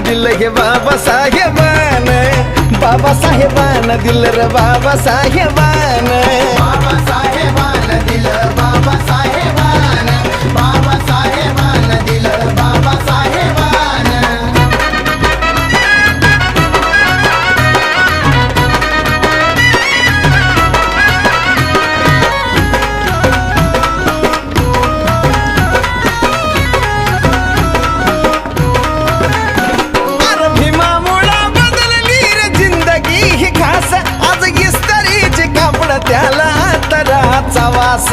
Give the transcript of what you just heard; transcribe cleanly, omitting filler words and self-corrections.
दिलं हे बाबासाहेबान, बाबासाहेबान दिलं रे बाबासाहेबान, बाबासाहेबान दिलं बाबासाहेबान, बाबासाहेबान दिलं बाबासाहेबान. अरे भीमामुळं बदलली रे जिंदगी ही खास, आज इस्त्रीची कापड त्याला अंतराचा वास.